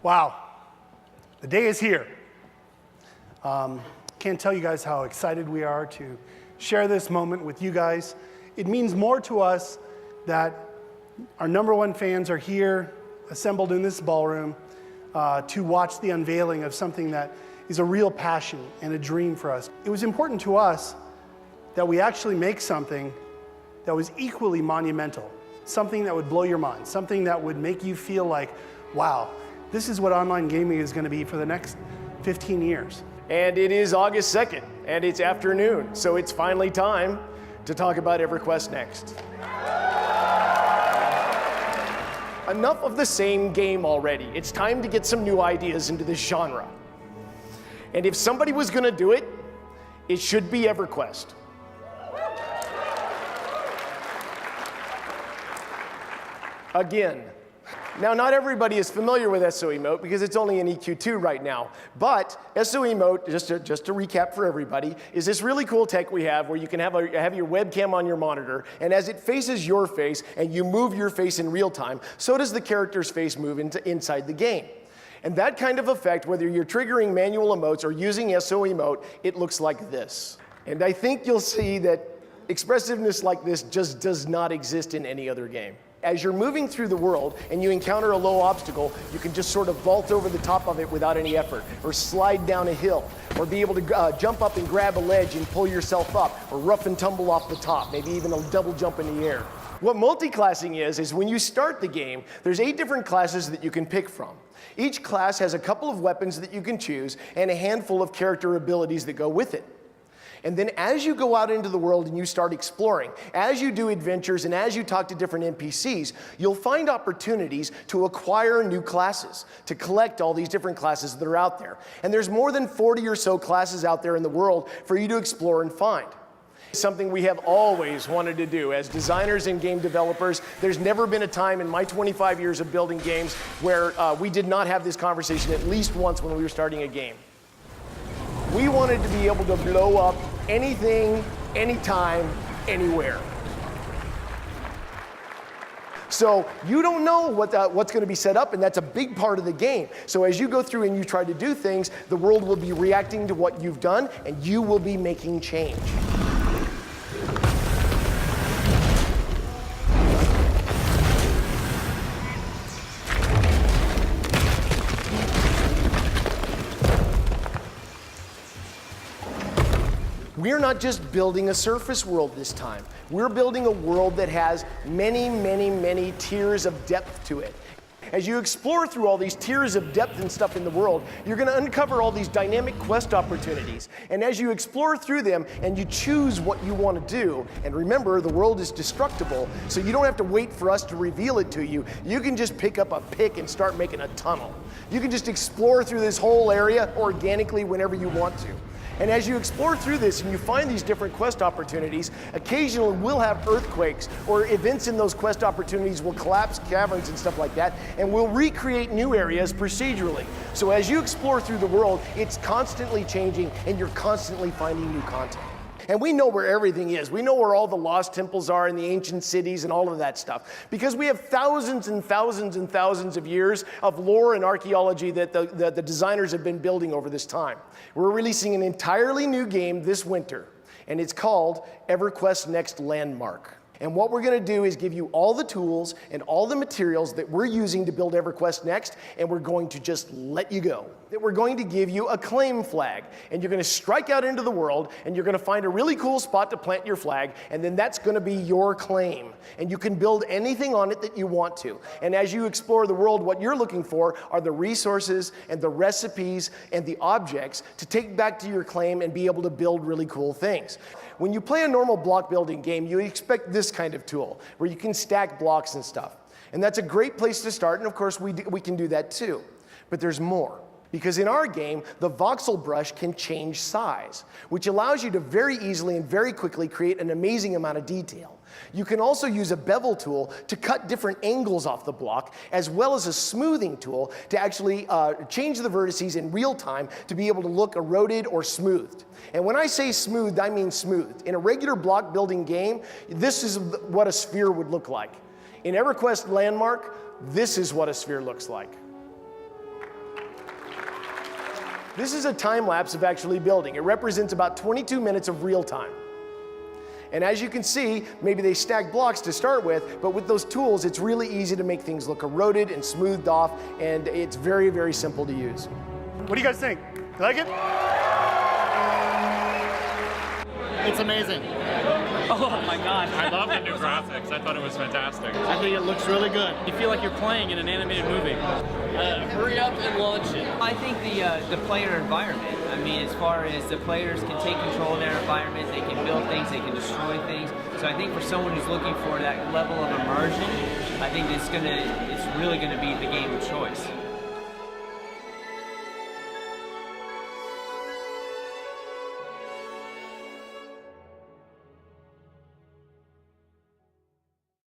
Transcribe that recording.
Wow, the day is here. Can't tell you guys how excited we are to share this moment with you guys. It means more to us that our #1 fans are here, assembled in this ballroom, to watch the unveiling of something that is a real passion and a dream for us. It was important to us that we actually make something that was equally monumental, something that would blow your mind, something that would make you feel like, wow, this is what online gaming is going to be for the next 15 years. And it is August 2nd, and it's afternoon, so it's finally time to talk about EverQuest Next. Enough of the same game already. It's time to get some new ideas into this genre. And if somebody was going to do it, it should be EverQuest. Again. Now, not everybody is familiar with SO Emote because it's only in EQ2 right now. But SO Emote, just to recap for everybody, is this really cool tech we have where you can have your webcam on your monitor, and as it faces your face and you move your face in real time, so does the character's face move inside the game. And that kind of effect, whether you're triggering manual emotes or using SO Emote, it looks like this. And I think you'll see that expressiveness like this just does not exist in any other game. As you're moving through the world and you encounter a low obstacle, you can just sort of vault over the top of it without any effort, or slide down a hill, or be able to jump up and grab a ledge and pull yourself up, or rough and tumble off the top, maybe even a double jump in the air. What multi-classing is when you start the game, there's 8 different classes that you can pick from. Each class has a couple of weapons that you can choose and a handful of character abilities that go with it. And then as you go out into the world and you start exploring, as you do adventures and as you talk to different NPCs, you'll find opportunities to acquire new classes, to collect all these different classes that are out there. And there's more than 40 or so classes out there in the world for you to explore and find. Something we have always wanted to do as designers and game developers. There's never been a time in my 25 years of building games where we did not have this conversation at least once when we were starting a game. We wanted to be able to blow up anything, anytime, anywhere. So you don't know what's going to be set up, and that's a big part of the game. So as you go through and you try to do things, the world will be reacting to what you've done, and you will be making change. We're not just building a surface world this time. We're building a world that has many, many, many tiers of depth to it. As you explore through all these tiers of depth and stuff in the world, you're going to uncover all these dynamic quest opportunities. And as you explore through them and you choose what you want to do, and remember, the world is destructible, so you don't have to wait for us to reveal it to you. You can just pick up a pick and start making a tunnel. You can just explore through this whole area organically whenever you want to. And as you explore through this and you find these different quest opportunities, occasionally we'll have earthquakes or events in those quest opportunities will collapse caverns and stuff like that, and we'll recreate new areas procedurally. So as you explore through the world, it's constantly changing and you're constantly finding new content. And we know where everything is. We know where all the lost temples are in the ancient cities and all of that stuff, because we have thousands and thousands and thousands of years of lore and archaeology that the designers have been building over this time. We're releasing an entirely new game this winter, and it's called EverQuest Next Landmark. And what we're going to do is give you all the tools and all the materials that we're using to build EverQuest Next, and we're going to just let you go. That we're going to give you a claim flag, and you're going to strike out into the world, and you're going to find a really cool spot to plant your flag, and then that's going to be your claim. And you can build anything on it that you want to. And as you explore the world, what you're looking for are the resources and the recipes and the objects to take back to your claim and be able to build really cool things. When you play a normal block building game, you expect this kind of tool where you can stack blocks and stuff. And that's a great place to start, and of course we can do that too. But there's more. Because in our game, the voxel brush can change size, which allows you to very easily and very quickly create an amazing amount of detail. You can also use a bevel tool to cut different angles off the block, as well as a smoothing tool to actually change the vertices in real time to be able to look eroded or smoothed. And when I say smoothed, I mean smoothed. In a regular block building game, this is what a sphere would look like. In EverQuest Landmark, this is what a sphere looks like. This is a time lapse of actually building. It represents about 22 minutes of real time. And as you can see, maybe they stack blocks to start with, but with those tools, it's really easy to make things look eroded and smoothed off, and it's very, very simple to use. What do you guys think? You like it? It's amazing. Oh my God. I love the new graphics. I thought it was fantastic. I think it looks really good. You feel like you're playing in an animated movie. Hurry up and launch it. I think the player environment. I mean, as far as the players can take control of their environment, they can build things, they can destroy things. So I think for someone who's looking for that level of immersion, I think it's really gonna be the game of choice.